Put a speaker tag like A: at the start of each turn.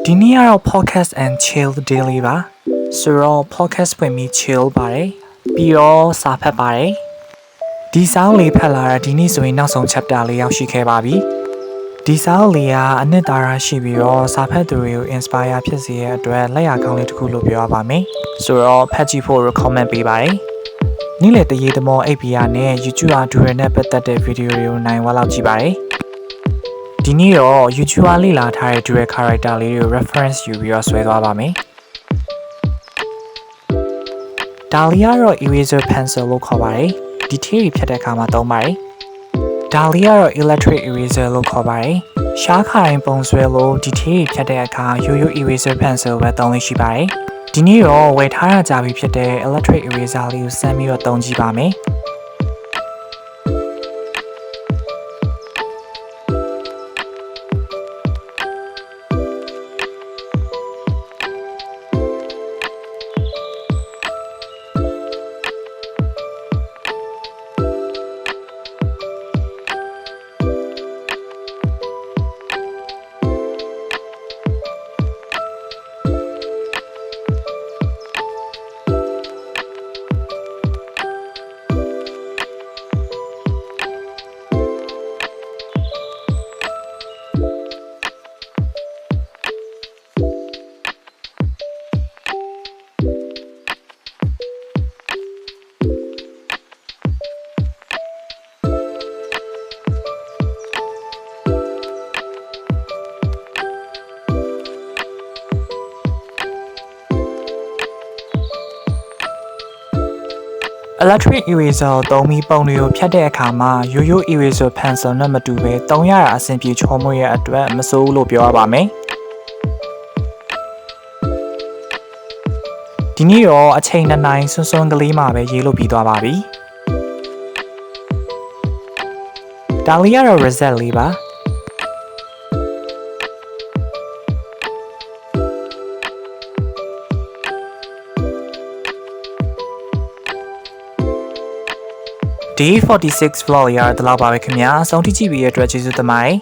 A: ဒီနေ့ကတော့ podcast and chill daily ပါဆိုတော့ podcast ဖွင့်ပြီး chill ပါတယ်ပြီးတော့စာဖတ်ပါတယ်ဒီစာအုပ်လေးဖတ်လာတာဒီနေ့ဆိုရင်နောက်ဆုံး chapter လေးရောက်ရှိခဲ့ပါပြီဒီစာအုပ်လေးကအနှစ်သာရရှိပြီးတော့စာဖတ်သူတွေကို inspire ဖြစ်စေတဲ့အတွက်လက်ရာကောင်းလေးတစ်ခုလို့ပြောရပါမယ်ဆိုတော့ဖတ်ကြည့်ဖို့ recommend ပေးပါတယ်နေ့လည်တရေသမော APR နဲ့ YouTube အတူရနဲ့ပတ်သက်တဲ့ဗီဒီယိုတွေကိုနိုင်ဝက်လောက်ကြည့်ပါတယ်ဒီနေ့တော့ YouTube လေ့လာထားတဲ့ dual character လေးတွေကို reference ယူပြီးတော့ဆွဲသွားပါမယ်ဒါလီကတော့ eraser pencil လို့ခေါ်ပါတယ်ဒီ theory ဖြတ်တဲ့အခါမှာသုံးပါတယ်ဒါလီကတော့ electric eraser လို့ခေါ်ပါတယ်ရှားခါတိုင်းပုံဆွဲလို့ဒီ theory ဖြတ်တဲ့အခါရိုးရိုး eraser pencil ပဲသုံးလို့ရှိပါတယ်ဒီနေ့တော့ဝယ်ထားရကြပြီဖြစ်တဲ့ electric eraser လေးကိုစမ်းပြီးတော့သုံးကြည့်ပါမယ်electric eraser ကိုသုံးပြီးပုံတွေကိုဖြတ်တဲ့အခါမှာရိုးရိုး eraser pencil နဲ့မတူဘဲသုံးရတာအဆင်ပြေချောမွေ့ရဲ့အတွက်မစိုးဘူးလို့ပြောရပါမယ်ဒီနေ့တော့အချိန်2နိုင်စွန်းစွန်းကလေးမှာပဲရေးလို့ပြီးသွားပါပြီဒါလေးကတော့ result လေးပါDay 46 vlog ရတဲ့လောက်ပါပဲခင်ဗျာအဆုံးထိကြည့်ပြီးရတဲ့အတွက်ကျေးဇူးတင်ပါတယ်